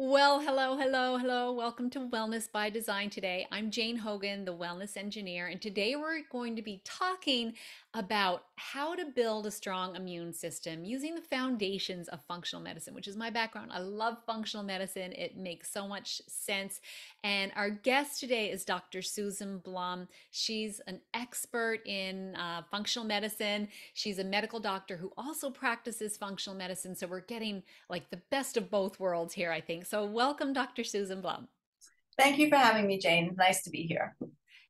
Well, hello, hello, hello. Welcome to Wellness by Design today. I'm Jane Hogan, the wellness engineer, and today we're going to be talking about how to build a strong immune system using the foundations of functional medicine, which is my background. I love functional medicine. It makes so much sense. And our guest today is Dr. Susan Blum. She's an expert in functional medicine. She's a medical doctor who also practices functional medicine. So we're getting like the best of both worlds here, I think. So welcome, Dr. Susan Blum. Thank you for having me, Jane. Nice to be here.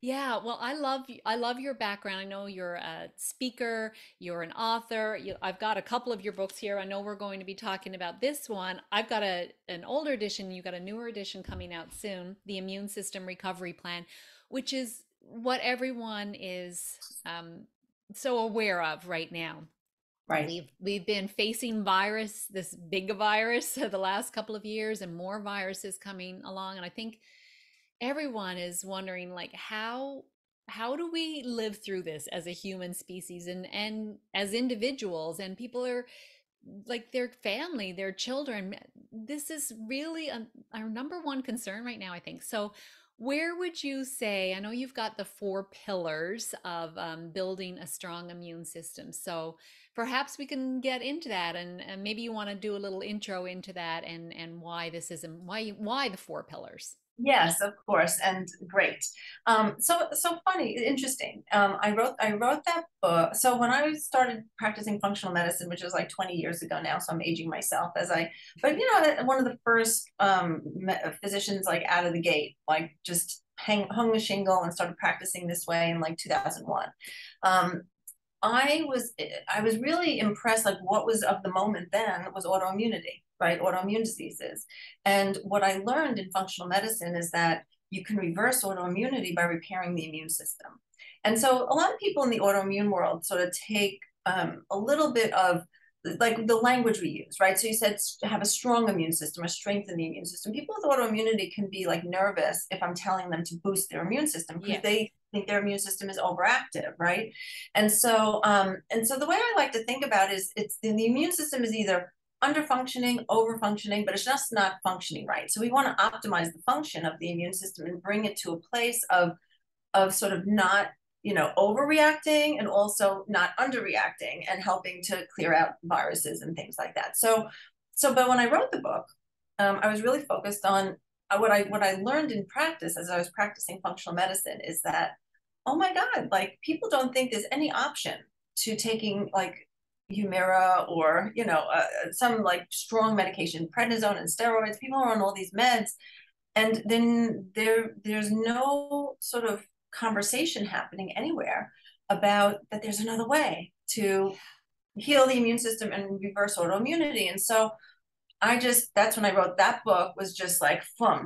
Yeah, well, I love your background. I know you're a speaker, you're an author. I've got a couple of your books here. I know we're going to be talking about this one. I've got an older edition, you got a newer edition coming out soon, The Immune System Recovery Plan, which is what everyone is so aware of right now. Right. We've been facing this big virus the last couple of years, and more viruses coming along. And I think everyone is wondering, like, how do we live through this as a human species and as individuals? And people are like their family, their children. This is really our number one concern right now, I think. So where would you say, I know you've got the four pillars of building a strong immune system. So perhaps we can get into that, and maybe you want to do a little intro into that, and why this is, and why the four pillars. Yes, of course, and great. So funny, interesting. I wrote that book. So when I started practicing functional medicine, which was like 20 years ago now, so I'm aging myself as I. But one of the first physicians like out of the gate, like just hung the shingle and started practicing this way in like 2001. Um, I was really impressed, like what was of the moment then was autoimmunity, right? Autoimmune diseases. And what I learned in functional medicine is that you can reverse autoimmunity by repairing the immune system. And so a lot of people in the autoimmune world sort of take a little bit of like the language we use, right? So you said have a strong immune system or strengthen the immune system. People with autoimmunity can be like nervous if I'm telling them to boost their immune system because Yes. they think their immune system is overactive, right? And so the way I like to think about it is it's the immune system is either under functioning, over functioning, but it's just not functioning right. So we want to optimize the function of the immune system and bring it to a place of sort of not overreacting and also not underreacting and helping to clear out viruses and things like that. But when I wrote the book, I was really focused on what I learned in practice as I was practicing functional medicine is that, oh my God, like people don't think there's any option to taking like Humira or some like strong medication, prednisone and steroids. People are on all these meds, and then there's no sort of conversation happening anywhere about that there's another way to heal the immune system and reverse autoimmunity. And so that's when I wrote that book, was just like,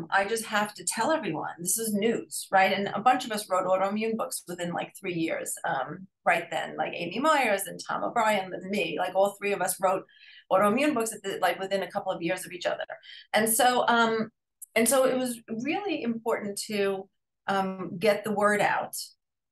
I just have to tell everyone this is news, right? And a bunch of us wrote autoimmune books within like 3 years, right then, like Amy Myers and Tom O'Brien and me, like all three of us wrote autoimmune books like within a couple of years of each other. And so it was really important to get the word out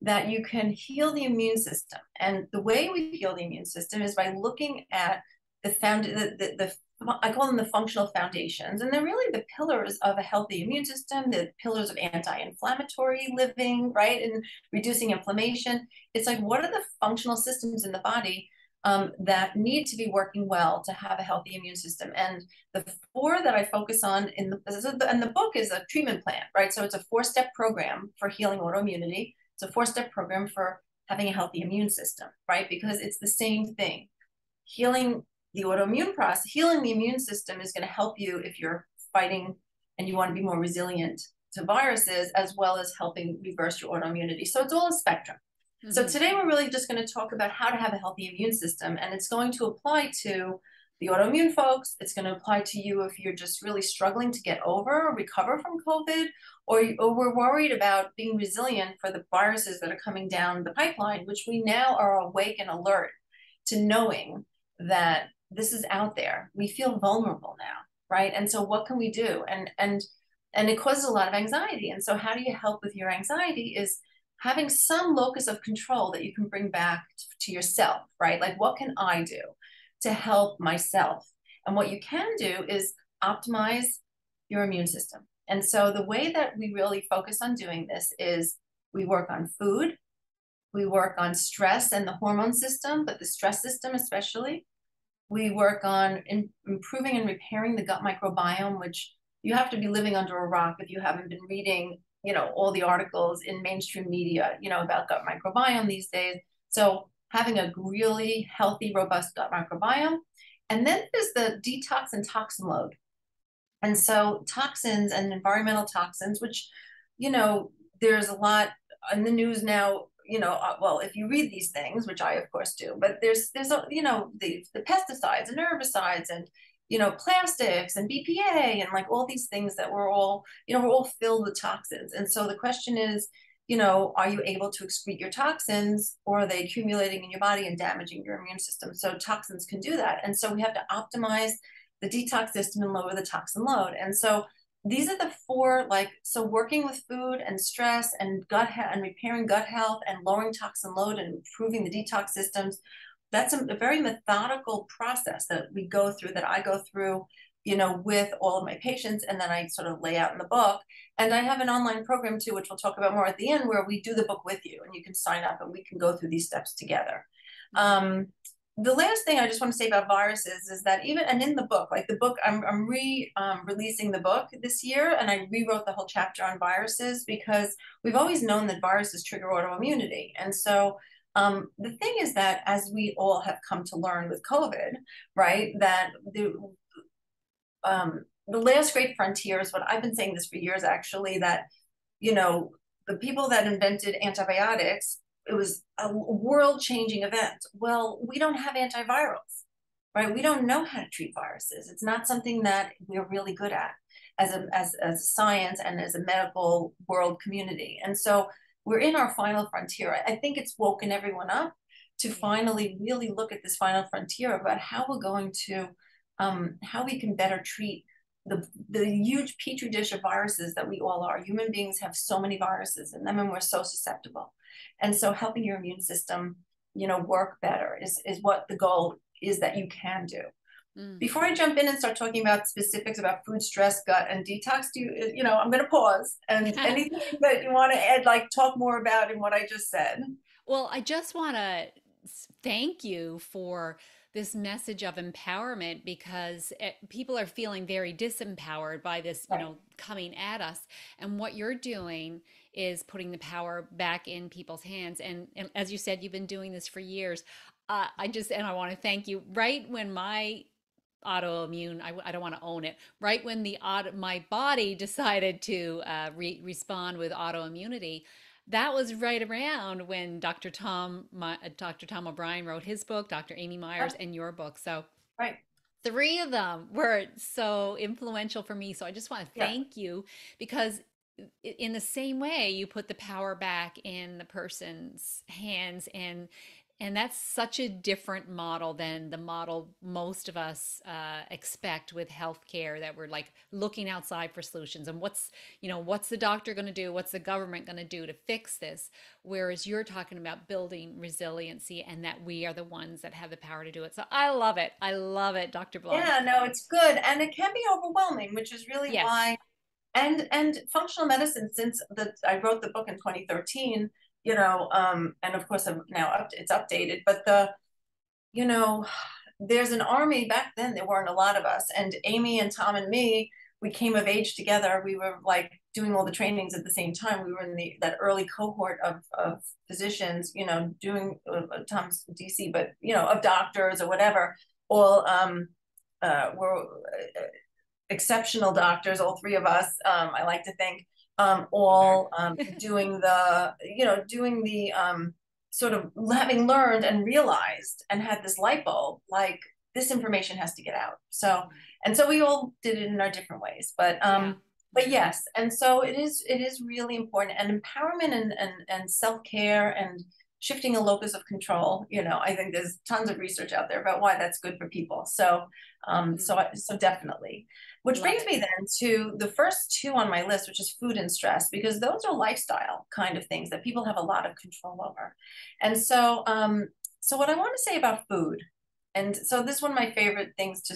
that you can heal the immune system. And the way we heal the immune system is by looking at the I call them the functional foundations, and they're really the pillars of a healthy immune system, the pillars of anti-inflammatory living, right, and reducing inflammation. It's like, what are the functional systems in the body that need to be working well to have a healthy immune system? And the four that I focus on and the book is a treatment plan, right? So it's a 4-step program for healing autoimmunity. It's a 4-step program for having a healthy immune system, right? Because it's the same thing. Healing the autoimmune process, healing the immune system is going to help you if you're fighting and you want to be more resilient to viruses, as well as helping reverse your autoimmunity. So it's all a spectrum. So Hmm. today we're really just going to talk about how to have a healthy immune system, and it's going to apply to the autoimmune folks. It's going to apply to you if you're just really struggling to get over or recover from COVID, or we're worried about being resilient for the viruses that are coming down the pipeline, which we now are awake and alert to knowing that this is out there. We feel vulnerable now, right? And so what can we do? And it causes a lot of anxiety. And so how do you help with your anxiety is having some locus of control that you can bring back to yourself, right? Like, what can I do to help myself? And what you can do is optimize your immune system. And so the way that we really focus on doing this is we work on food, we work on stress and the hormone system, but the stress system especially. We work on improving and repairing the gut microbiome, which you have to be living under a rock if you haven't been reading, all the articles in mainstream media, about gut microbiome these days. So having a really healthy, robust gut microbiome. And then there's the detox and toxin load. And so toxins and environmental toxins, which, there's a lot in the news now, well, if you read these things, which I of course do, but there's the pesticides and herbicides and, plastics and BPA and like all these things that we're all filled with toxins. And so the question is, are you able to excrete your toxins, or are they accumulating in your body and damaging your immune system? So toxins can do that. And so we have to optimize the detox system and lower the toxin load. And so these are the four, so working with food and stress and and repairing gut health and lowering toxin load and improving the detox systems. That's a very methodical process that we go through, that I go through, with all of my patients, and then I sort of lay out in the book. And I have an online program too, which we'll talk about more at the end, where we do the book with you and you can sign up and we can go through these steps together. The last thing I just want to say about viruses is that and in the book, I'm releasing the book this year, and I rewrote the whole chapter on viruses because we've always known that viruses trigger autoimmunity. And so the thing is that as we all have come to learn with COVID, right, that the last great frontier is what I've been saying this for years, actually, that, the people that invented antibiotics, it was a world-changing event. Well, we don't have antivirals, right? We don't know how to treat viruses. It's not something that we're really good at as a science and as a medical world community. And so we're in our final frontier. I think it's woken everyone up to finally really look at this final frontier about how we're going to, how we can better treat the huge petri dish of viruses that we all are. Human beings have so many viruses in them, and we're so susceptible. And so helping your immune system, work better is what the goal is that you can do. Before I jump in and start talking about specifics about food, stress, gut, and detox, I'm going to pause. And anything that you want to add, talk more about in what I just said? Well, I just want to thank you for this message of empowerment, because people are feeling very disempowered by this, coming at us. And what you're doing is putting the power back in people's hands. And as you said, you've been doing this for years. I want to thank you. Right when my autoimmune, I don't want to own it, right when my body decided to respond with autoimmunity, that was right around when Dr. Tom O'Brien wrote his book, Dr. Amy Myers, and your book. So right. Three of them were so influential for me. So I just want to thank you, because in the same way you put the power back in the person's hands, and that's such a different model than the model most of us expect with healthcare, that we're looking outside for solutions. And what's the doctor going to do? What's the government going to do to fix this? Whereas you're talking about building resiliency, and that we are the ones that have the power to do it. So I love it. I love it, Dr. Blum. Yeah, no, it's good. And it can be overwhelming, which is really why. And functional medicine, since I wrote the book in 2013, and of course now it's updated, but there's an army. Back then there weren't a lot of us, and Amy and Tom and me, we came of age together. We were doing all the trainings at the same time. We were in that early cohort of physicians, doing Tom's DC, but of doctors or whatever, all were exceptional doctors, all three of us, I like to think, all doing the sort of having learned and realized and had this light bulb, this information has to get out. So we all did it in our different ways, but yes. And so it is really important, and empowerment and self-care and shifting a locus of control. I think there's tons of research out there about why that's good for people. So so definitely. Which brings me then to the first two on my list, which is food and stress, because those are lifestyle kind of things that people have a lot of control over. And so, so what I want to say about food, and so this is one of my favorite things to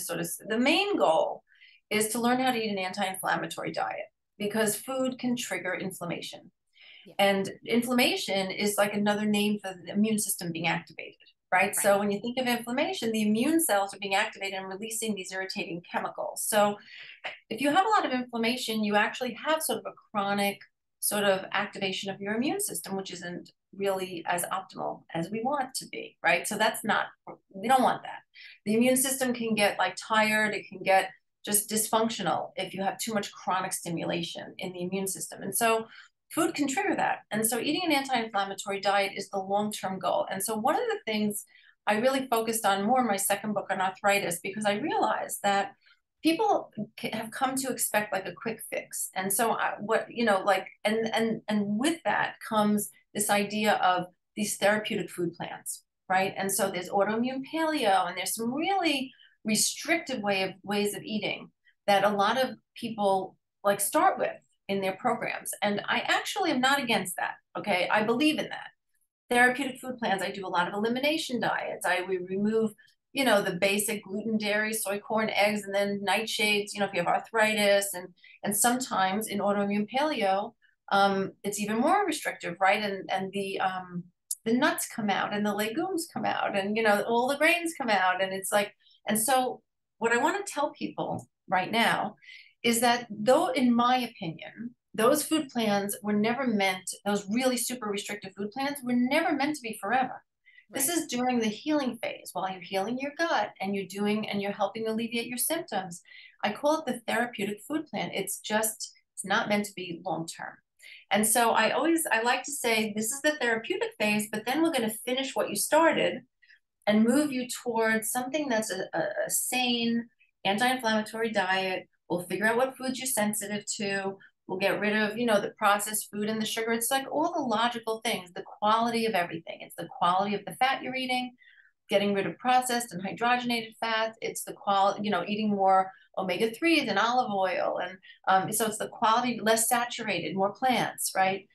the main goal is to learn how to eat an anti-inflammatory diet, because food can trigger inflammation. Yeah. And inflammation is like another name for the immune system being activated, right? Right. So when you think of inflammation, the immune cells are being activated and releasing these irritating chemicals. So if you have a lot of inflammation, you actually have sort of a chronic sort of activation of your immune system, which isn't really as optimal as we want it to be, right? So that's not, we don't want that. The immune system can get like tired, it can get just dysfunctional if you have too much chronic stimulation in the immune system. And so food can trigger that. And so eating an anti-inflammatory diet is the long-term goal. And so one of the things I really focused on more in my second book on arthritis, because I realized that people have come to expect like a quick fix. And so and with that comes this idea of these therapeutic food plans, right? And so there's autoimmune paleo, and there's some really restrictive ways of eating that a lot of people like start with in their programs. And I actually am not against that. Okay. I believe in that. Therapeutic food plans, I do a lot of elimination diets. We remove, the basic gluten, dairy, soy, corn, eggs, and then nightshades, if you have arthritis, and sometimes in autoimmune paleo, it's even more restrictive, right? And the nuts come out and the legumes come out, and all the grains come out, and it's like, and so what I want to tell people right now is that, though in my opinion, those food plans were never meant, those really super restrictive food plans were never meant to be forever. Right. This is during the healing phase, while you're healing your gut and you're helping alleviate your symptoms. I call it the therapeutic food plan. It's not meant to be long-term. And so I like to say, this is the therapeutic phase, but then we're going to finish what you started and move you towards something that's a sane anti-inflammatory diet. We'll figure out what foods you're sensitive to. We'll get rid of, the processed food and the sugar. It's like all the logical things, the quality of everything. It's the quality of the fat you're eating, getting rid of processed and hydrogenated fats. It's the quality, eating more omega-3s and olive oil. And so it's the quality, less saturated, more plants, right?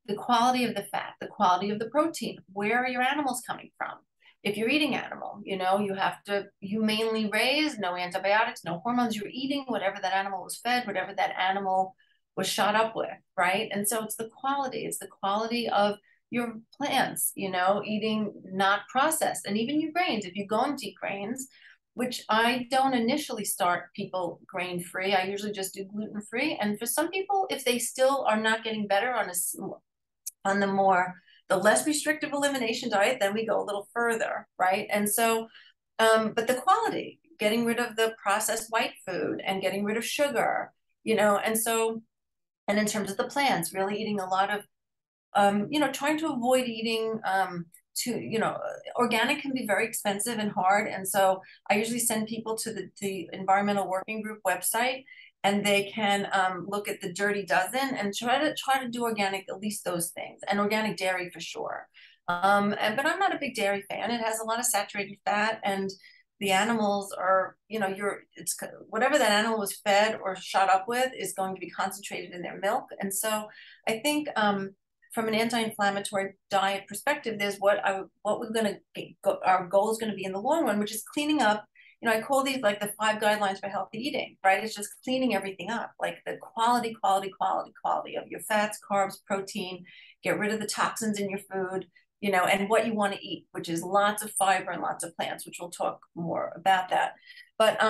The quality of the fat, the quality of the protein. Where are your animals coming from? If you're eating animal, you have to humanely raise, no antibiotics, no hormones. You're eating whatever that animal was fed, whatever that animal was shot up with, right? And so it's the quality of your plants, eating not processed, and even your grains. If you go and eat grains, which I don't initially start people grain-free, I usually just do gluten-free. And for some people, if they still are not getting better on the less restrictive elimination diet, then we go a little further, right? And so, but the quality, getting rid of the processed white food and getting rid of sugar, and so, and in terms of the plants, really eating a lot of, trying to avoid eating organic can be very expensive and hard. And so I usually send people to the Environmental Working Group website, and they can look at the Dirty Dozen and try to do organic, at least those things, and organic dairy for sure. But I'm not a big dairy fan. It has a lot of saturated fat, and the animals are, it's whatever that animal was fed or shot up with is going to be concentrated in their milk. And so I think from an anti-inflammatory diet perspective, there's what we're going to, our goal is going to be in the long run, which is cleaning up. I call these like the 5 guidelines for healthy eating, right? It's just cleaning everything up, like the quality of your fats, carbs, protein, get rid of the toxins in your food, and what you want to eat, which is lots of fiber and lots of plants, which we'll talk more about that. But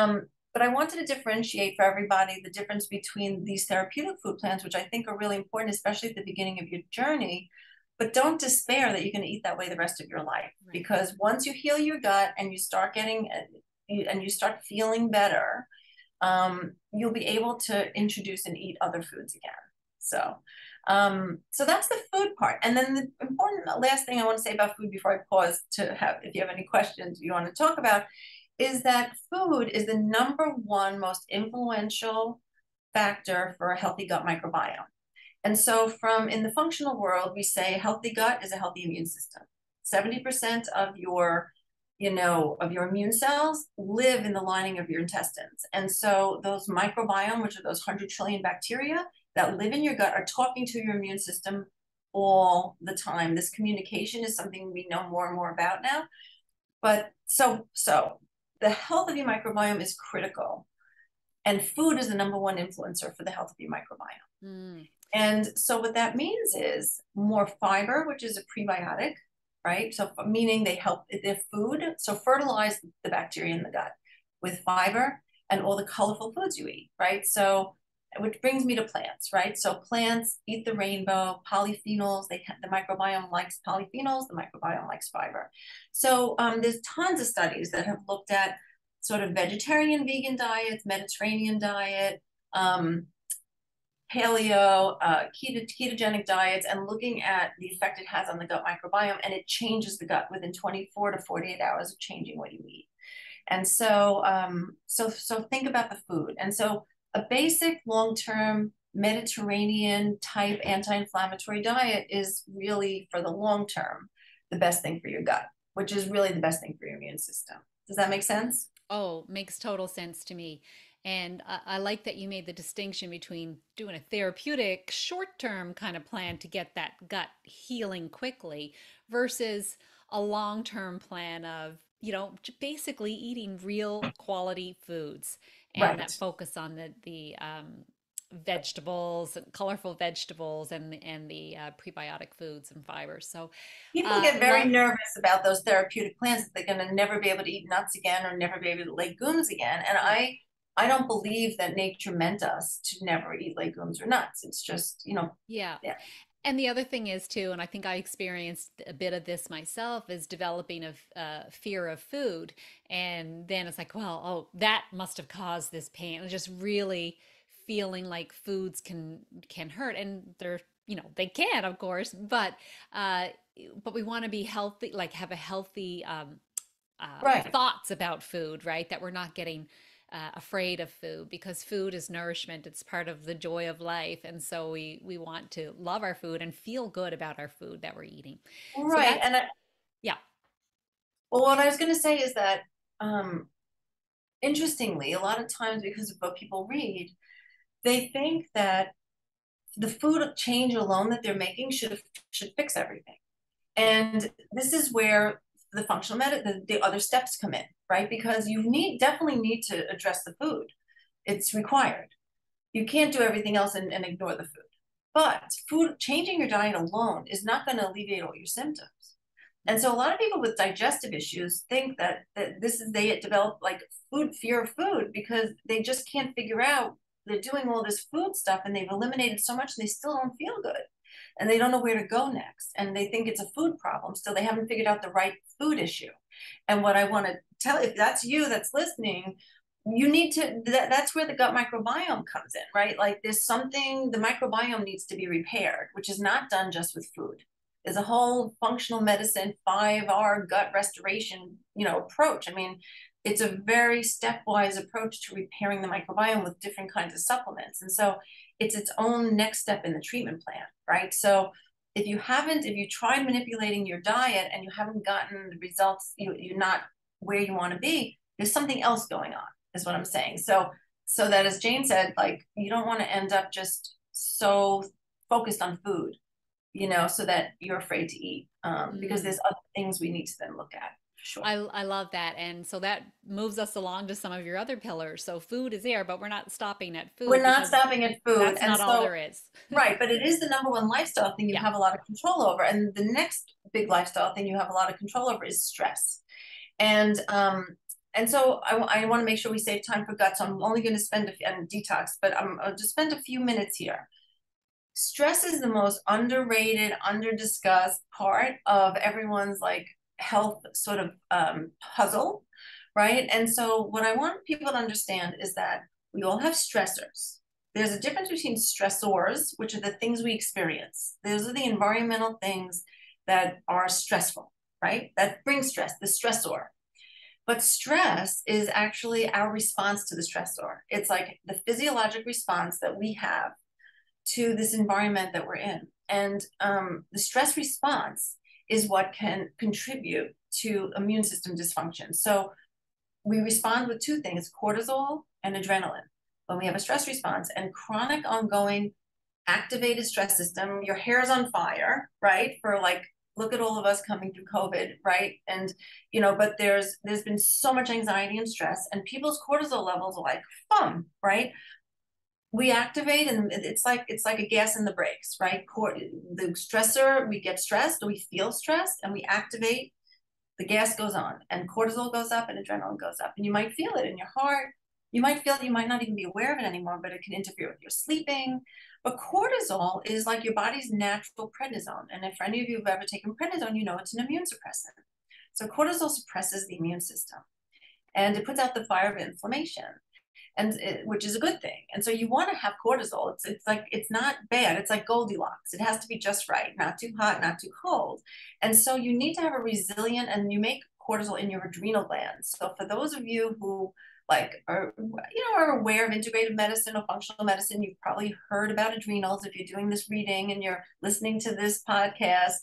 I wanted to differentiate for everybody the difference between these therapeutic food plans, which I think are really important, especially at the beginning of your journey. But don't despair that you're going to eat that way the rest of your life, right? Because once you heal your gut and you start feeling better, you'll be able to introduce and eat other foods again. So that's the food part. And then the important last thing I want to say about food before I pause if you have any questions you want to talk about, is that food is the #1 most influential factor for a healthy gut microbiome. And so in the functional world, we say healthy gut is a healthy immune system. 70% of your immune cells live in the lining of your intestines. And so those microbiome, which are those 100 trillion bacteria that live in your gut, are talking to your immune system all the time. This communication is something we know more and more about now. But so the health of your microbiome is critical. And food is the number one influencer for the health of your microbiome. Mm. And so what that means is more fiber, which is a prebiotic, right? So meaning they help their food, so fertilize the bacteria in the gut with fiber and all the colorful foods you eat, right? So which brings me to plants, right? So plants eat the rainbow, polyphenols, the microbiome likes polyphenols, the microbiome likes fiber. So there's tons of studies that have looked at sort of vegetarian, vegan diets, Mediterranean diet, paleo, ketogenic diets, and looking at the effect it has on the gut microbiome, and it changes the gut within 24 to 48 hours of changing what you eat. And so, so think about the food. And so a basic long-term Mediterranean type anti-inflammatory diet is really for the long term, the best thing for your gut, which is really the best thing for your immune system. Does that make sense? Oh, makes total sense to me. And I like that you made the distinction between doing a therapeutic short-term kind of plan to get that gut healing quickly versus a long-term plan of, basically eating real quality foods and Right. that focus on the vegetables, colorful vegetables, and the prebiotic foods and fibers. So, People get very love. nervous about those therapeutic plans that they're going to never be able to eat nuts again or never be able to eat legumes again. And Yeah. I don't believe that nature meant us to never eat legumes or nuts. It's just, Yeah. yeah. And the other thing is too, and I think I experienced a bit of this myself, is developing a fear of food, and then it's like, well, oh, that must have caused this pain, and just really feeling like foods can hurt, and they're they can, of course, uh, but we want to be healthy, like have a healthy Right. thoughts about food, right? That we're not getting afraid of food because food is nourishment. It's part of the joy of life, and so we want to love our food and feel good about our food that we're eating. So Right. that's yeah. Well, what I was going to say is that, um, interestingly, a lot of times because of what people read, they think that the food change alone that they're making should fix everything. And this is where the functional medicine, the other steps come in, right? Because you definitely need to address the food. It's required. You can't do everything else and ignore the food. But food, changing your diet alone is not going to alleviate all your symptoms. And so a lot of people with digestive issues think that this is, they develop like fear of food because they just can't figure out, they're doing all this food stuff and they've eliminated so much and they still don't feel good. And they don't know where to go next. And they think it's a food problem. So they haven't figured out the right food issue. And what I want to tell, if that's you that's listening, you need to, that's where the gut microbiome comes in, right? Like there's something, the microbiome needs to be repaired, which is not done just with food. There's a whole functional medicine 5R gut restoration, approach. I mean, it's a very stepwise approach to repairing the microbiome with different kinds of supplements. And so it's its own next step in the treatment plan, right? So if you tried manipulating your diet and you haven't gotten the results, you're not where you want to be, there's something else going on, is what I'm saying. So that, as Jane said, like you don't want to end up just so focused on food, so that you're afraid to eat, because Mm. there's other things we need to then look at. Sure. I love that. And so that moves us along to some of your other pillars. So food is there, but we're not stopping at We're food not because stopping at food. that's And not all so, there is. right, but it is the number one lifestyle thing you Yeah. have a lot of control over. And the next big lifestyle thing you have a lot of control over is stress. And so I want to make sure we save time for gut. So I'm only going to spend and detox, but I'll just spend a few minutes here. Stress is the most underrated, under-discussed part of everyone's like health sort of puzzle, right? And so what I want people to understand is that we all have stressors. There's a difference between stressors, which are the things we experience. Those are the environmental things that are stressful, right? That bring stress, the stressor. But stress is actually our response to the stressor. It's like the physiologic response that we have to this environment that we're in. And the stress response is what can contribute to immune system dysfunction. So we respond with two things, cortisol and adrenaline, when we have a stress response. And chronic ongoing activated stress system, your hair's on fire, right? For like look at all of us coming through COVID, right? And, but there's been so much anxiety and stress, and people's cortisol levels are like, right? We activate, and it's like a gas in the brakes, right? The stressor, we get stressed, or we feel stressed, and we activate, the gas goes on, and cortisol goes up, and adrenaline goes up, and you might feel it in your heart. You might feel it, you might not even be aware of it anymore, but it can interfere with your sleeping. But cortisol is like your body's natural prednisone. And if any of you have ever taken prednisone, you know it's an immune suppressant. So cortisol suppresses the immune system, and it puts out the fire of inflammation, which is a good thing. And so you want to have cortisol. It's not bad. It's like Goldilocks. It has to be just right, not too hot, not too cold. And so you need to have a resilient, and you make cortisol in your adrenal glands. So for those of you who are aware of integrative medicine or functional medicine, you've probably heard about adrenals if you're doing this reading and you're listening to this podcast.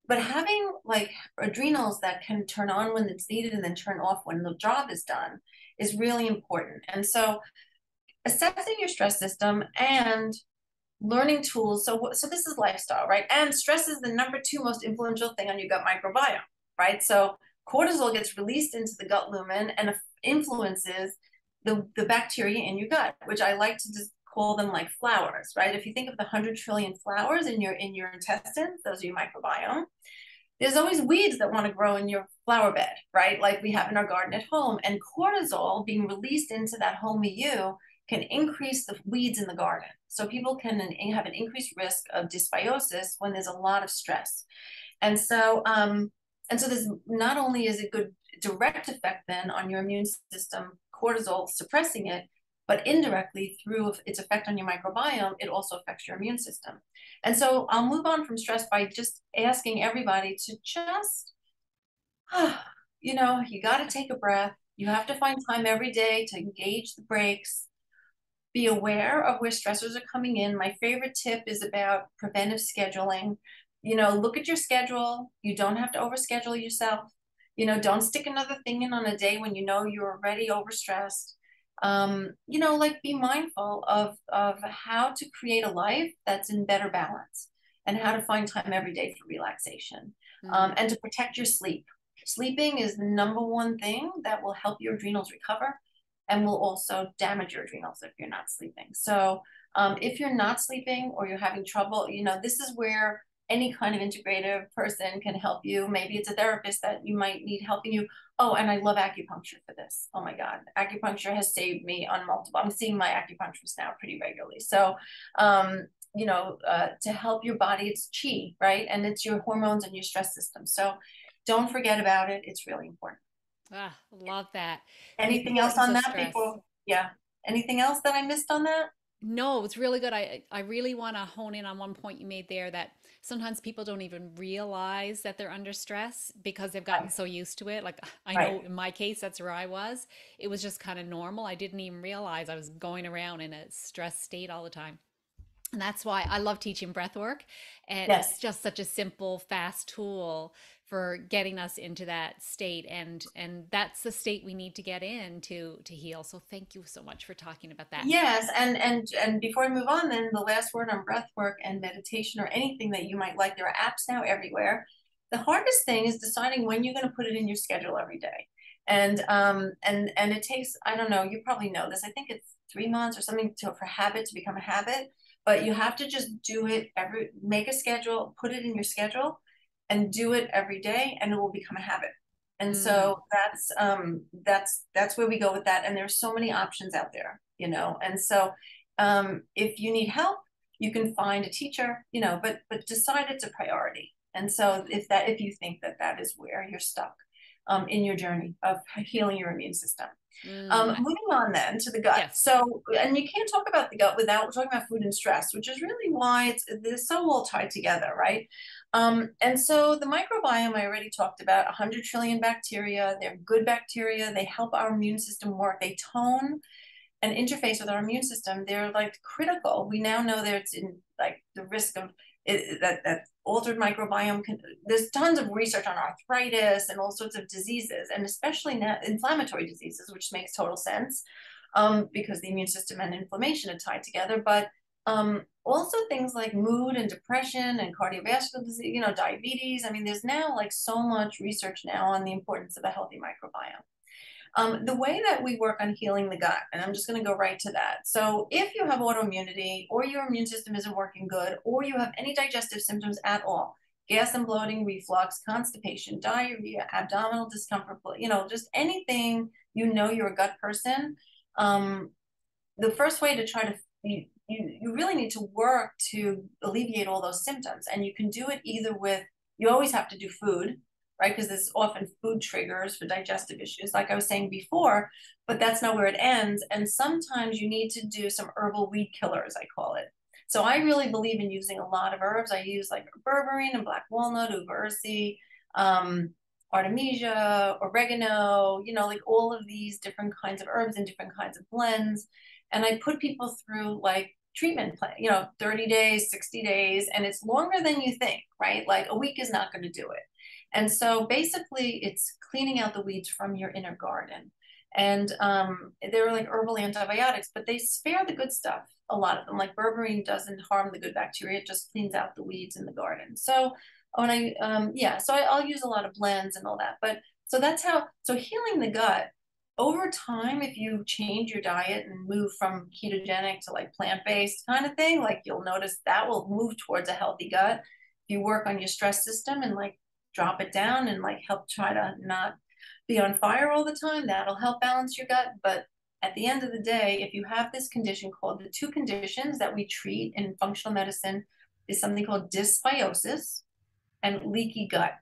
But having like adrenals that can turn on when it's needed and then turn off when the job is done is really important. And so assessing your stress system and learning tools. So this is lifestyle, right? And stress is the number 2 most influential thing on your gut microbiome, right? So cortisol gets released into the gut lumen and influences the bacteria in your gut, which I like to just call them like flowers, right? If you think of the 100 trillion flowers in your intestines, those are your microbiome. There's always weeds that want to grow in your flower bed, right? Like we have in our garden at home. And cortisol being released into that home milieu can increase the weeds in the garden. So people can have an increased risk of dysbiosis when there's a lot of stress. And so there's not only is it good direct effect then on your immune system, cortisol suppressing it, but indirectly through its effect on your microbiome, it also affects your immune system. And so I'll move on from stress by just asking everybody to just, you got to take a breath. You have to find time every day to engage the brakes. Be aware of where stressors are coming in. My favorite tip is about preventive scheduling. Look at your schedule. You don't have to overschedule yourself. Don't stick another thing in on a day when you're already overstressed. Be mindful of how to create a life that's in better balance, and how to find time every day for relaxation, and to protect your sleep. Sleeping is the number 1 thing that will help your adrenals recover, and will also damage your adrenals if you're not sleeping. So if you're not sleeping or you're having trouble, this is where any kind of integrative person can help you. Maybe it's a therapist that you might need helping you. Oh, and I love acupuncture for this. Oh my God. Acupuncture has saved me on multiple. I'm seeing my acupuncturist now pretty regularly. So, to help your body, it's chi, right? And it's your hormones and your stress system. So don't forget about it. It's really important. Ah, love that. The Anything else importance on of that stress. Yeah. Anything else that I missed on that? No, it's really good. I really want to hone in on one point you made there, that sometimes people don't even realize that they're under stress because they've gotten Right. so used to it. Like I know Right. in my case, that's where I was. It was just kind of normal. I didn't even realize I was going around in a stress state all the time. And that's why I love teaching breath work. And it's Yes. just such a simple, fast tool for getting us into that state. And that's the state we need to get in to heal. So thank you so much for talking about that. Yes, and before I move on, then the last word on breath work and meditation or anything that you might like. There are apps now everywhere. The hardest thing is deciding when you're going to put it in your schedule every day. And it takes, I don't know, you probably know this. I think it's 3 months or something for habit to become a habit. But you have to just do it make a schedule, put it in your schedule, and do it every day, and it will become a habit. And Mm. so that's where we go with that. And there's so many options out there, And so if you need help, you can find a teacher, but decide it's a priority. And so if you think that is where you're stuck in your journey of healing your immune system. Mm. Moving on then to the gut. Yes. So, and you can't talk about the gut without talking about food and stress, which is really why they're so all tied together, right? And so the microbiome, I already talked about 100 trillion bacteria. They're good bacteria. They help our immune system work. They tone and interface with our immune system. They're like critical. We now know that it's in like the risk of that altered microbiome there's tons of research on arthritis and all sorts of diseases, and especially now inflammatory diseases, which makes total sense because the immune system and inflammation are tied together. But Also things like mood and depression and cardiovascular disease, diabetes. I mean, there's now like so much research now on the importance of a healthy microbiome. The way that we work on healing the gut, and I'm just going to go right to that. So if you have autoimmunity or your immune system isn't working good, or you have any digestive symptoms at all, gas and bloating, reflux, constipation, diarrhea, abdominal discomfort, just anything, you're a gut person, the first way to try to, you really need to work to alleviate all those symptoms. And you can do it either with, you always have to do food, right? Because there's often food triggers for digestive issues, like I was saying before, but that's not where it ends. And sometimes you need to do some herbal weed killers, I call it. So I really believe in using a lot of herbs. I use like berberine and black walnut, uva artemisia, oregano, like all of these different kinds of herbs and different kinds of blends. And I put people through like treatment plan, 30 days, 60 days, and it's longer than you think, right? Like a week is not going to do it. And so basically it's cleaning out the weeds from your inner garden. And they're like herbal antibiotics, but they spare the good stuff, a lot of them. Like berberine doesn't harm the good bacteria, it just cleans out the weeds in the garden. So when I'll use a lot of blends and all that. But so that's how, so healing the gut, over time, if you change your diet and move from ketogenic to like plant-based kind of thing, like you'll notice that will move towards a healthy gut. If you work on your stress system and like drop it down and like help try to not be on fire all the time, that'll help balance your gut. But at the end of the day, if you have this condition called, the two conditions that we treat in functional medicine is something called dysbiosis and leaky gut.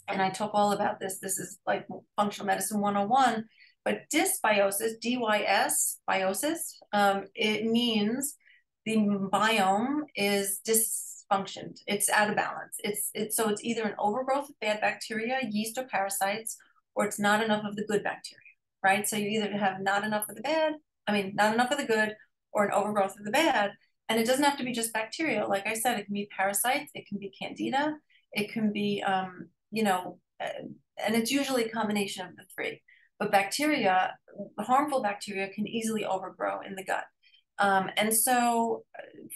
And I talk all about this. This is like functional medicine 101. But dysbiosis, DYS, biosis, it means the biome is dysfunctioned. It's out of balance. So it's either an overgrowth of bad bacteria, yeast or parasites, or it's not enough of the good bacteria, right? So you either have not enough of the good, or an overgrowth of the bad. And it doesn't have to be just bacteria. Like I said, it can be parasites, it can be candida, it can be, and it's usually a combination of the three. But bacteria, harmful bacteria, can easily overgrow in the gut. And so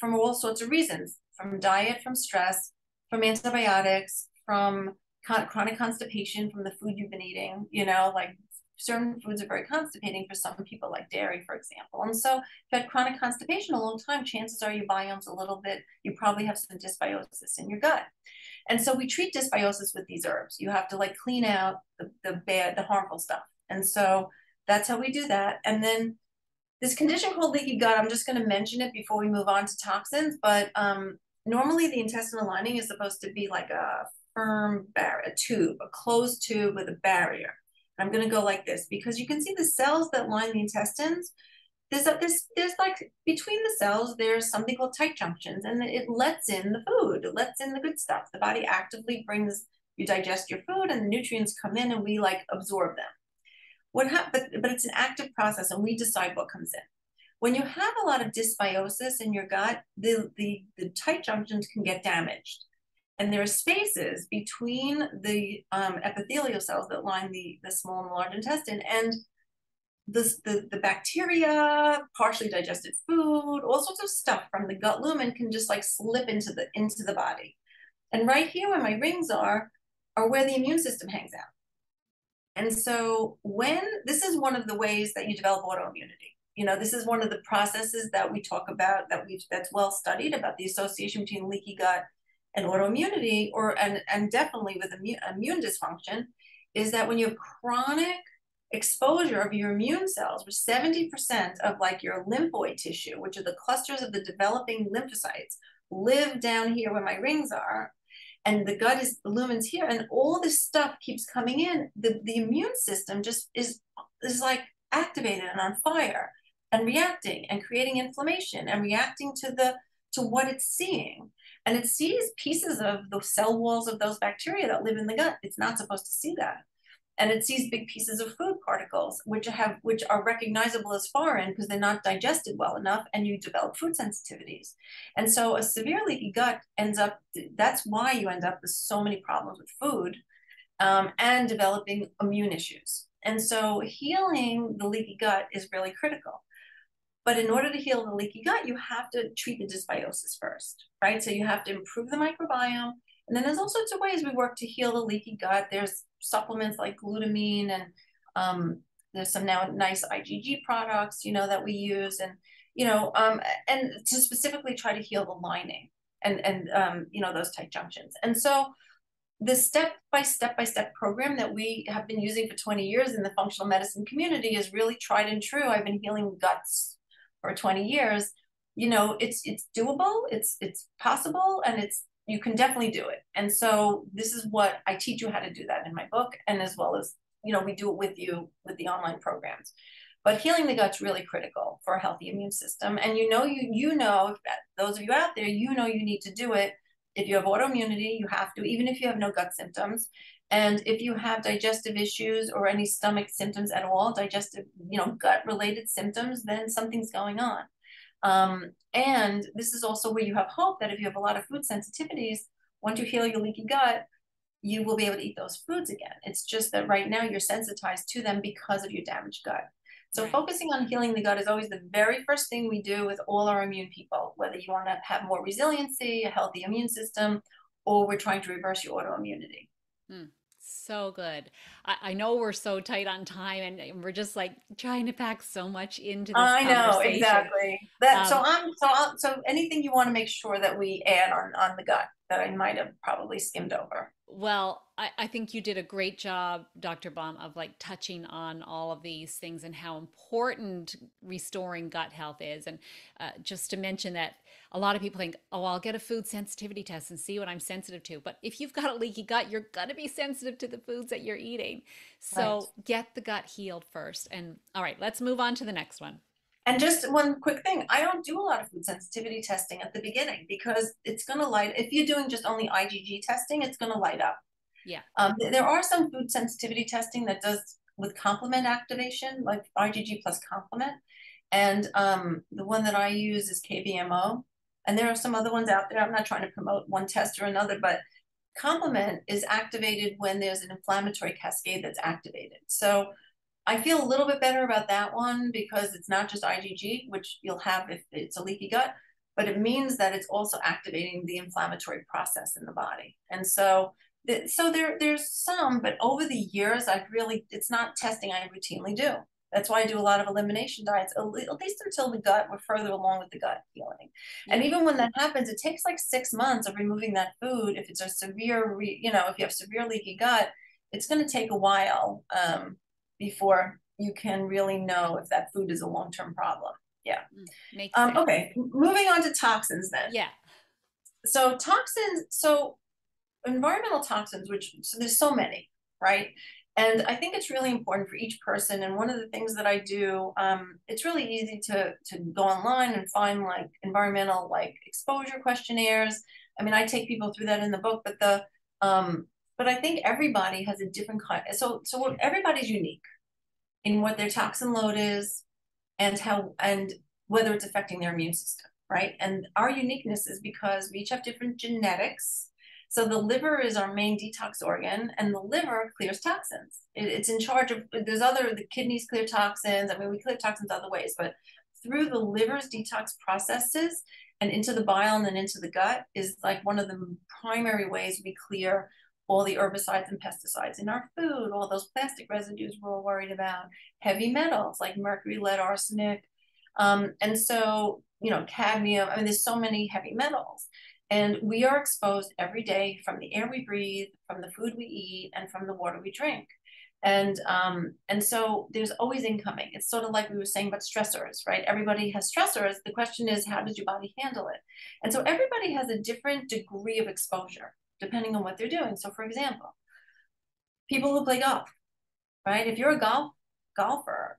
from all sorts of reasons, from diet, from stress, from antibiotics, from chronic constipation from the food you've been eating, like certain foods are very constipating for some people, like dairy, for example. And so if you had chronic constipation a long time, chances are your biome's a little bit, you probably have some dysbiosis in your gut. And so we treat dysbiosis with these herbs. You have to like clean out the bad, the harmful stuff. And so that's how we do that. And then this condition called leaky gut, I'm just going to mention it before we move on to toxins, but normally the intestinal lining is supposed to be like a firm barrier, a tube, a closed tube with a barrier. And I'm going to go like this because you can see the cells that line the intestines. There's like between the cells, there's something called tight junctions, and it lets in the food, it lets in the good stuff. The body actively brings, you digest your food and the nutrients come in and we like absorb them. But it's an active process and we decide what comes in. When you have a lot of dysbiosis in your gut, the tight junctions can get damaged. And there are spaces between the epithelial cells that line the small and the large intestine, and the bacteria, partially digested food, all sorts of stuff from the gut lumen can just like slip into the body. And right here where my rings are where the immune system hangs out. And so this is one of the ways that you develop autoimmunity. This is one of the processes that we talk about that's well studied about the association between leaky gut and autoimmunity, and definitely with immune dysfunction, is that when you have chronic exposure of your immune cells, where 70% of like your lymphoid tissue, which are the clusters of the developing lymphocytes, live down here where my rings are, and the gut is, the lumen's here, and all this stuff keeps coming in, the immune system just is like activated and on fire and reacting and creating inflammation and reacting to what it's seeing. And it sees pieces of the cell walls of those bacteria that live in the gut. It's not supposed to see that. And it sees big pieces of food particles, which are recognizable as foreign because they're not digested well enough, and you develop food sensitivities. And so a severe leaky gut that's why you end up with so many problems with food and developing immune issues. And so healing the leaky gut is really critical. But in order to heal the leaky gut, you have to treat the dysbiosis first, right? So you have to improve the microbiome. And then there's all sorts of ways we work to heal the leaky gut. There's supplements like glutamine, and there's some now nice IgG products, that we use, and to specifically try to heal the lining and those tight junctions. And so the step-by-step program that we have been using for 20 years in the functional medicine community is really tried and true. I've been healing guts for 20 years. It's doable, it's possible, and you can definitely do it. And so this is what I teach you how to do that in my book, and as well as, we do it with you with the online programs. But healing the gut's really critical for a healthy immune system. And those of you out there, you need to do it. If you have autoimmunity, you have to, even if you have no gut symptoms. And if you have digestive issues or any stomach symptoms at all, digestive, gut-related symptoms, then something's going on. And this is also where you have hope that if you have a lot of food sensitivities, once you heal your leaky gut, you will be able to eat those foods again. It's just that right now you're sensitized to them because of your damaged gut. So Right. focusing on healing the gut is always the very first thing we do with all our immune people, whether you want to have more resiliency, a healthy immune system, or we're trying to reverse your autoimmunity. So good. I know we're so tight on time, and we're just like trying to pack so much into this I know, conversation. exactly. Um, So anything you want to make sure that we add on the gut that I might have probably skimmed over. Well, I think you did a great job, Dr. Blum, of like touching on all of these things and how important restoring gut health is. And just to mention that a lot of people think, oh, I'll get a food sensitivity test and see what I'm sensitive to. But if you've got a leaky gut, you're going to be sensitive to the foods that you're eating. Right. So get the gut healed first. And all right, let's move on to the next one. And just one quick thing, I don't do a lot of food sensitivity testing at the beginning because it's going to if you're doing just only IgG testing, it's going to light up. Yeah. There are some food sensitivity testing that does with complement activation, like IgG plus complement. And the one that I use is KBMO. And there are some other ones out there. I'm not trying to promote one test or another, but complement is activated when there's an inflammatory cascade that's activated. So I feel a little bit better about that one because it's not just IgG, which you'll have if it's a leaky gut, but it means that it's also activating the inflammatory process in the body. And so there's some, but over the years, it's not testing I routinely do. That's why I do a lot of elimination diets, at least until we're further along with the gut healing. Yeah. And even when that happens, it takes like 6 months of removing that food. If it's a severe, if you have severe leaky gut, it's going to take a while before you can really know if that food is a long-term problem. Yeah. Makes sense. Okay, moving on to toxins then. Yeah. So environmental toxins, so there's so many, right? And I think it's really important for each person. And one of the things that I do, it's really easy to go online and find like environmental exposure questionnaires. I mean, I take people through that in the book, but I think everybody has a different kind. So everybody's unique in what their toxin load is and whether it's affecting their immune system, right? And our uniqueness is because we each have different genetics. So the liver is our main detox organ, and the liver clears toxins. It's in charge of, the kidneys clear toxins. I mean, we clear toxins other ways, but through the liver's detox processes and into the bile and then into the gut is like one of the primary ways we clear all the herbicides and pesticides in our food, all those plastic residues we're all worried about, heavy metals like mercury, lead, arsenic. And so, cadmium, I mean, there's so many heavy metals. And we are exposed every day from the air we breathe, from the food we eat, and from the water we drink. And so there's always incoming. It's sort of like we were saying about stressors, right? Everybody has stressors. The question is, how does your body handle it? And so everybody has a different degree of exposure depending on what they're doing. So for example, people who play golf, right? If you're a golfer,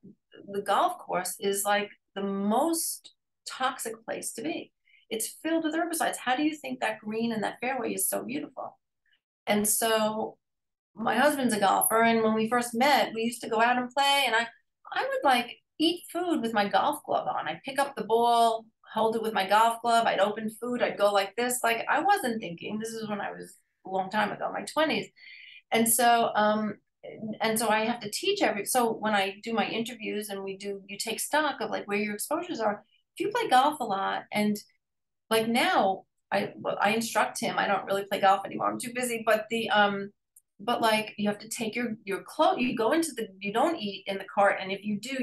the golf course is like the most toxic place to be. It's filled with herbicides. How do you think that green and that fairway is so beautiful? And so my husband's a golfer, and when we first met, we used to go out and play, and I would eat food with my golf glove on. I'd pick up the ball, hold it with my golf glove, I'd open food, I'd go like this. I wasn't thinking. This is when I was a long time ago, my 20s. And so and so I have to teach so when I do my interviews and you take stock of like where your exposures are. If you play golf a lot, and like now I instruct him, I don't really play golf anymore, I'm too busy, but like you have to take your clothes, you don't eat in the cart, and if you do,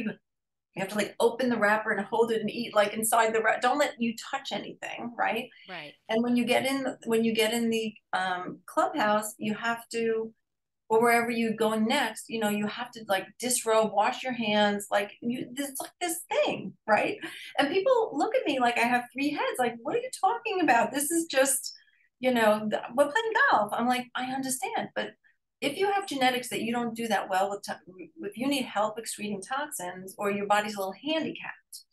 you have to like open the wrapper and hold it and eat like inside the wrapper. Don't let you touch anything, right? Right. And when you get in the clubhouse, you have to, or wherever you go next, you have to like disrobe, wash your hands, it's like this thing, right? And people look at me like I have three heads. Like, what are you talking about? This is just, we're playing golf. I'm like, I understand, but if you have genetics that you don't do that well with, if you need help excreting toxins, or your body's a little handicapped,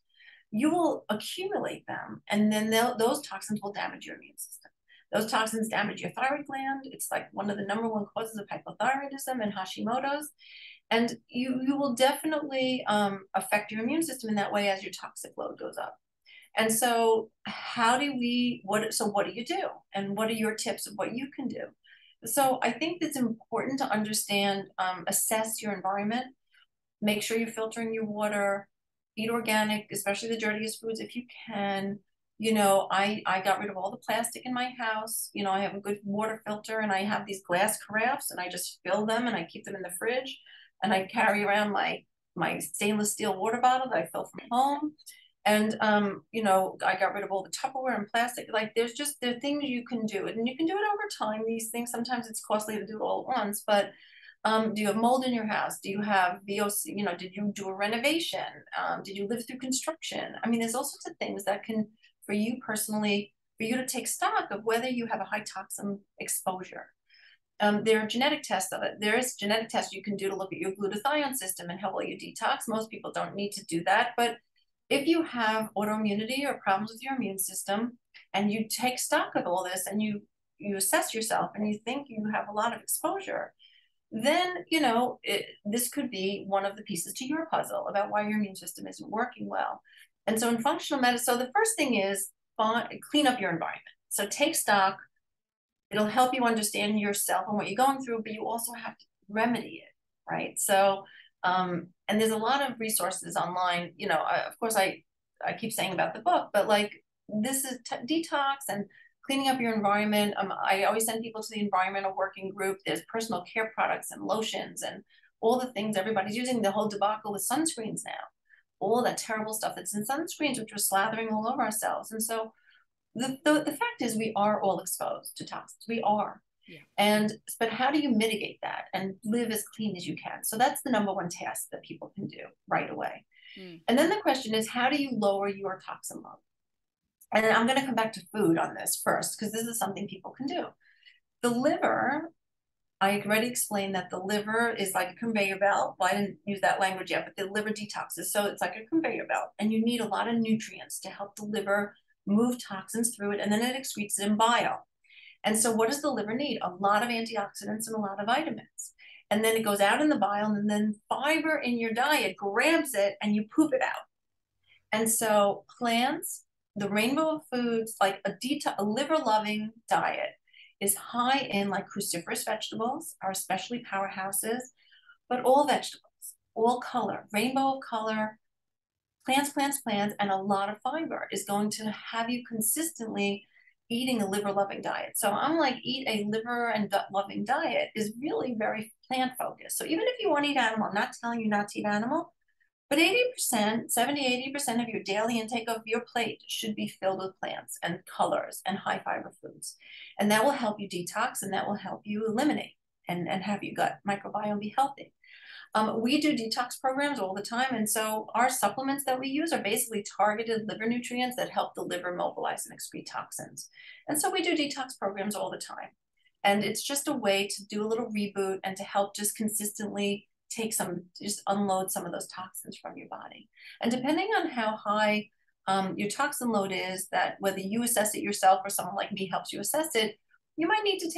you will accumulate them, and then those toxins will damage your immune system. Those toxins damage your thyroid gland. It's like one of the number one causes of hypothyroidism and Hashimoto's. And you will definitely affect your immune system in that way as your toxic load goes up. And so what do you do? And what are your tips of what you can do? So I think it's important to understand, assess your environment, make sure you're filtering your water, eat organic, especially the dirtiest foods if you can. I got rid of all the plastic in my house. I have a good water filter, and I have these glass carafes, and I just fill them and I keep them in the fridge, and I carry around my stainless steel water bottle that I fill from home. And I got rid of all the Tupperware and plastic. Like there are things you can do, and you can do it over time. These things, sometimes it's costly to do it all at once, but do you have mold in your house? Do you have VOC? Did you do a renovation? Did you live through construction? I mean, there's all sorts of things that can, for you personally, for you to take stock of whether you have a high toxin exposure. There are genetic tests of it. There is genetic tests you can do to look at your glutathione system and how well you detox. Most people don't need to do that, but if you have autoimmunity or problems with your immune system, and you take stock of all this, and you assess yourself, and you think you have a lot of exposure, then this could be one of the pieces to your puzzle about why your immune system isn't working well. And so in functional medicine, so the first thing is clean up your environment. So take stock. It'll help you understand yourself and what you're going through, but you also have to remedy it, right? So and there's a lot of resources online. Of course I keep saying about the book, but like this is detox and cleaning up your environment. I always send people to the environmental working group. There's personal care products and lotions and all the things everybody's using. The whole debacle with sunscreens now, all that terrible stuff that's in sunscreens, which we're slathering all over ourselves. And so the fact is we are all exposed to toxins. We are. Yeah. But how do you mitigate that and live as clean as you can? So that's the number one task that people can do right away. And then the question is, how do you lower your toxin load? And I'm going to come back to food on this first, because this is something people can do. The liver, I already explained that the liver is like a conveyor belt. Well, I didn't use that language yet, but the liver detoxes. So it's like a conveyor belt, and you need a lot of nutrients to help the liver move toxins through it, and then it excretes it in bile. And so what does the liver need? A lot of antioxidants and a lot of vitamins. And then it goes out in the bile, and then fiber in your diet grabs it and you poop it out. And so plants, the rainbow of foods, like a liver-loving diet is high in like cruciferous vegetables, are especially powerhouses, but all vegetables, all color, rainbow of color, plants, and a lot of fiber is going to have you consistently eating a liver-loving diet. So I'm like, eat a liver and gut-loving diet is really very plant-focused. So even if you want to eat animal, I'm not telling you not to eat animal, but 80%, 70, 80% of your daily intake of your plate should be filled with plants and colors and high fiber foods. And that will help you detox, and that will help you eliminate and have your gut microbiome be healthy. We do detox programs all the time. And so our supplements that we use are basically targeted liver nutrients that help the liver mobilize and excrete toxins. And so we do detox programs all the time. And it's just a way to do a little reboot and to help just consistently just unload some of those toxins from your body. And depending on how high your toxin load is, that whether you assess it yourself or someone like me helps you assess it, you might need to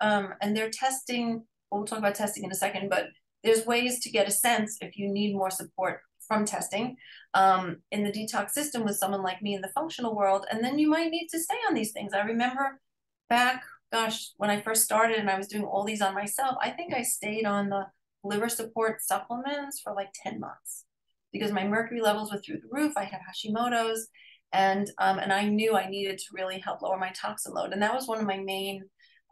and they're testing, we'll talk about testing in a second, but there's ways to get a sense if you need more support from testing in the detox system with someone like me in the functional world. And then you might need to stay on these things. I remember back gosh, when I first started and I was doing all these on myself, I think I stayed on the liver support supplements for like 10 months because my mercury levels were through the roof. I had Hashimoto's, and I knew I needed to really help lower my toxin load. And that was one of my main,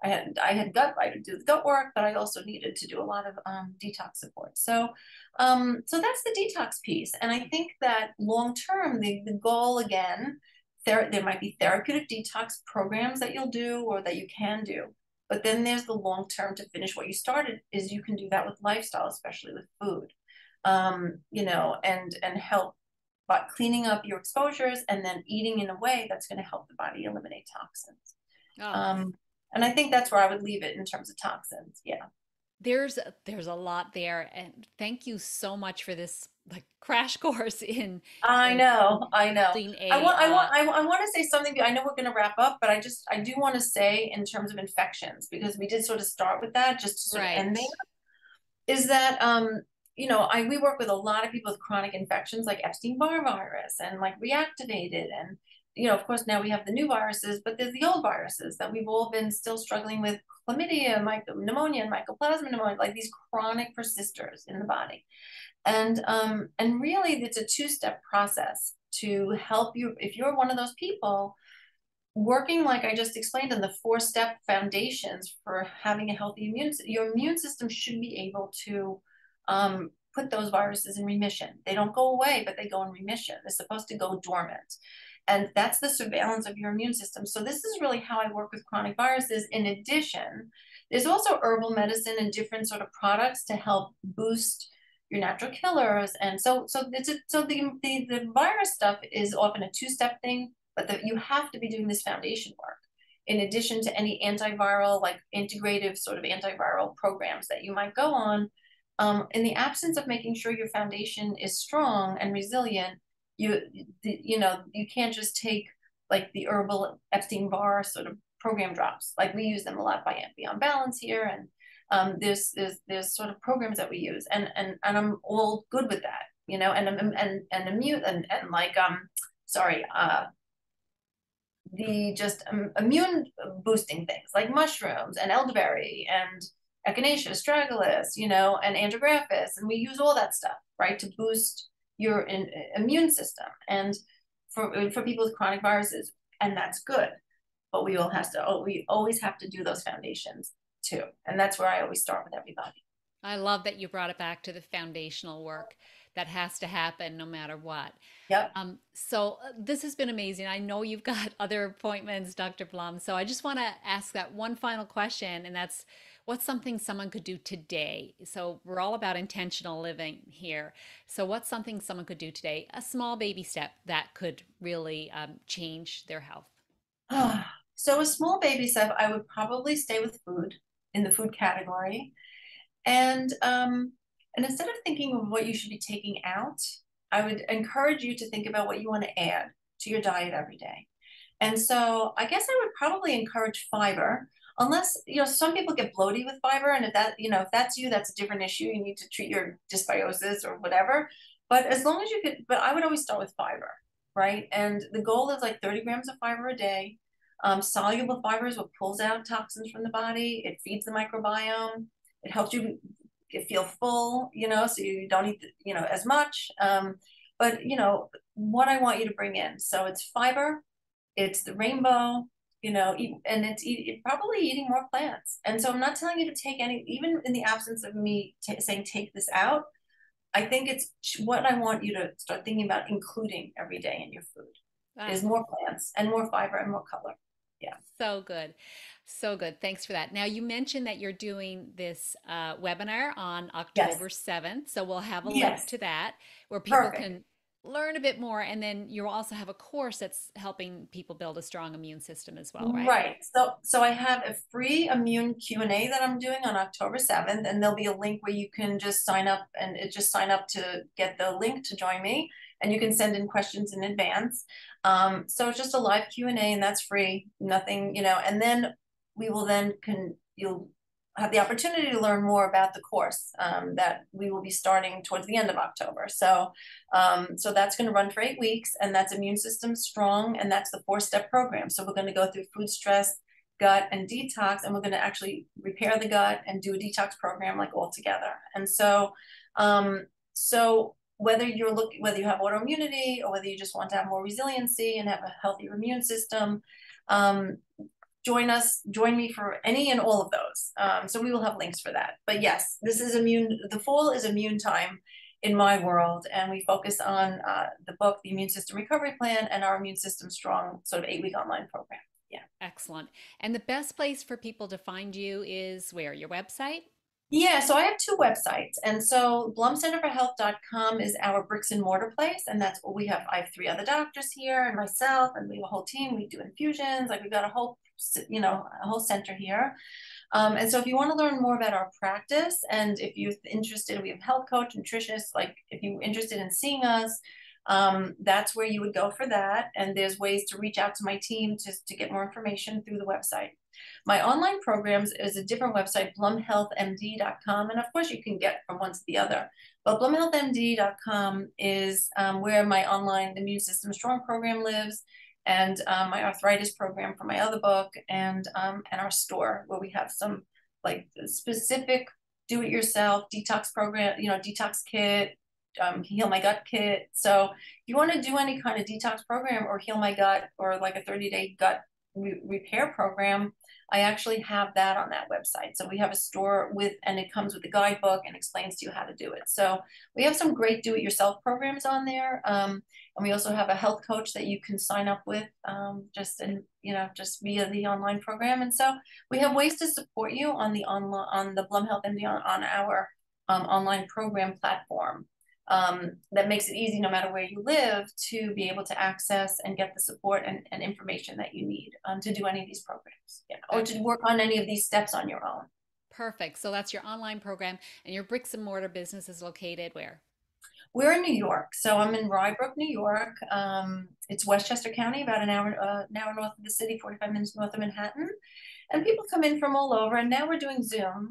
I had gut, I would do the gut work, but I also needed to do a lot of detox support. So that's the detox piece. And I think that long term, the goal again, there might be therapeutic detox programs that you'll do or that you can do. But then there's the long term to finish what you started is you can do that with lifestyle, especially with food, and help by cleaning up your exposures and then eating in a way that's going to help the body eliminate toxins. Oh, And I think that's where I would leave it in terms of toxins. Yeah. there's a lot there, and thank you so much for this like crash course I in know, I know. building I a want, I want, I want to say something. I know we're going to wrap up, but I do want to say in terms of infections, because we did sort of start with that, just to sort of end right. there, is that, we work with a lot of people with chronic infections like Epstein-Barr virus and like reactivated. And, of course, now we have the new viruses, but there's the old viruses that we've all been still struggling with, chlamydia, pneumonia, and mycoplasma pneumonia, like these chronic persisters in the body. And really it's a two-step process to help you if you're one of those people working like I just explained in the four-step foundations for having a healthy your immune system should be able to put those viruses in remission. They don't go away, but they go in remission. They're supposed to go dormant. And that's the surveillance of your immune system. So this is really how I work with chronic viruses. In addition, there's also herbal medicine and different sort of products to help boost your natural killers. And so the virus stuff is often a two-step thing, but you have to be doing this foundation work in addition to any antiviral, like integrative sort of antiviral programs that you might go on. In the absence of making sure your foundation is strong and resilient, you can't just take like the herbal Epstein-Barr sort of program drops. Like we use them a lot by Beyond Balance here, and there's sort of programs that we use, and I'm all good with that, and immune and like the just immune boosting things like mushrooms and elderberry and echinacea, astragalus, and andrographis, and we use all that stuff, right, to boost your immune system and for people with chronic viruses, and that's good. But we always have to do those foundations too, and that's where I always start with everybody. I love that you brought it back to the foundational work that has to happen no matter what. Yep. So this has been amazing. I know you've got other appointments, Dr. Blum. So I just want to ask that one final question, and that's what's something someone could do today? So we're all about intentional living here. So what's something someone could do today? A small baby step that could really change their health. So a small baby step, I would probably stay with food in the food category. And instead of thinking of what you should be taking out, I would encourage you to think about what you want to add to your diet every day. And so I guess I would probably encourage fiber, unless, some people get bloated with fiber. And if that's you, that's a different issue. You need to treat your dysbiosis or whatever. But as long as you could, but I would always start with fiber, right? And the goal is like 30 grams of fiber a day. Soluble fiber is what pulls out toxins from the body. It feeds the microbiome. It helps you feel full, so you don't eat, as much. But what I want you to bring in. So it's fiber, it's the rainbow, and it's probably eating more plants. And so I'm not telling you to take any, even in the absence of me saying take this out. I think it's what I want you to start thinking about including every day in your food is more plants and more fiber and more color. Yeah. So good. So good. Thanks for that. Now, you mentioned that you're doing this webinar on Yes. October 7th. So we'll have a link Yes. to that where people Perfect. can learn a bit more. And then you'll also have a course that's helping people build a strong immune system as well, right? Right. So I have a free immune Q&A that I'm doing on October 7th, and there'll be a link where you can just sign up just sign up to get the link to join me, and you can send in questions in advance. So it's just a live Q&A, and that's free, nothing, and then you'll have the opportunity to learn more about the course that we will be starting towards the end of October. So that's going to run for 8 weeks, and that's immune system strong, and that's the 4-step program. So we're going to go through food stress, gut, and detox, and we're going to actually repair the gut and do a detox program like all together. And so, so whether whether you have autoimmunity or whether you just want to have more resiliency and have a healthier immune system, join me for any and all of those. So we will have links for that. But yes, the fall is immune time in my world, and we focus on the book, The Immune System Recovery Plan, and our Immune System Strong sort of 8-week online program. Yeah. Excellent. And the best place for people to find you is where? Your website? Yeah, so I have two websites. And so blumcenterforhealth.com is our bricks and mortar place. And that's what we have. I have 3 other doctors here and myself, and we have a whole team. We do infusions. Like we've got a whole center here. And so if you want to learn more about our practice, and if you're interested, we have health coach, nutritionist, like if you're interested in seeing us, that's where you would go for that. And there's ways to reach out to my team to get more information through the website. My online programs is a different website, blumhealthmd.com. And of course you can get from one to the other. But blumhealthmd.com is where my online Immune System Strong program lives, and my arthritis program for my other book, and our store where we have some like specific do-it-yourself detox program, detox kit, heal my gut kit. So if you want to do any kind of detox program or heal my gut, or like a 30-day gut repair program, I actually have that on that website. So we have a store and it comes with a guidebook and explains to you how to do it. So we have some great do-it-yourself programs on there. And we also have a health coach that you can sign up with just via the online program. And so we have ways to support you on the Blum Health MD on our online program platform. That makes it easy, no matter where you live, to be able to access and get the support and information that you need to do any of these programs, or to work on any of these steps on your own. Perfect. So that's your online program, and your bricks and mortar business is located where? We're in New York, so I'm in Rye Brook, New York. It's Westchester County, about an hour north of the city, 45 minutes north of Manhattan. And people come in from all over, and now we're doing Zoom.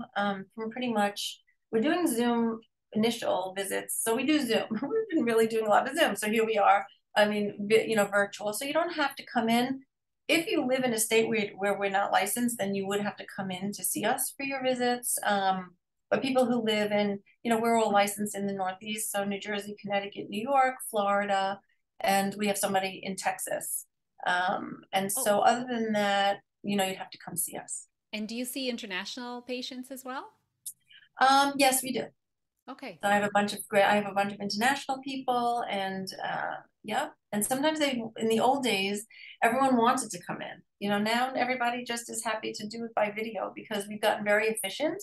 We're doing Zoom initial visits. So we do Zoom. We've been really doing a lot of Zoom. So here we are, virtual. So you don't have to come in. If you live in a state where we're not licensed, then you would have to come in to see us for your visits. But people who live in, we're all licensed in the Northeast. So New Jersey, Connecticut, New York, Florida, and we have somebody in Texas. And so other than that, you'd have to come see us. And do you see international patients as well? Yes, we do. Okay. So I have a bunch of international people, and and sometimes in the old days, everyone wanted to come in. Now everybody just is happy to do it by video, because we've gotten very efficient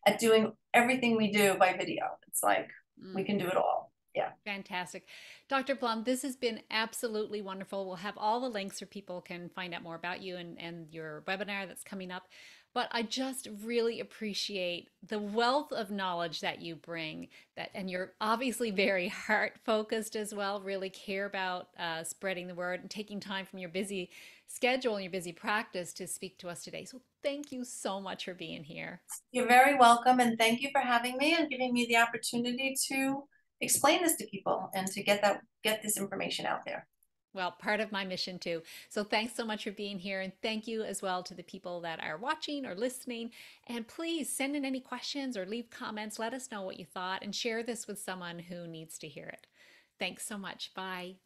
at doing everything we do by video. It's like we can do it all. Yeah. Fantastic. Dr. Blum, this has been absolutely wonderful. We'll have all the links so people can find out more about you and your webinar that's coming up. But I just really appreciate the wealth of knowledge that you bring, and you're obviously very heart focused as well, really care about spreading the word and taking time from your busy schedule and your busy practice to speak to us today. So thank you so much for being here. You're very welcome. And thank you for having me and giving me the opportunity to explain this to people and to get this information out there. Well, part of my mission too. So thanks so much for being here. And thank you as well to the people that are watching or listening. And please send in any questions or leave comments. Let us know what you thought and share this with someone who needs to hear it. Thanks so much. Bye.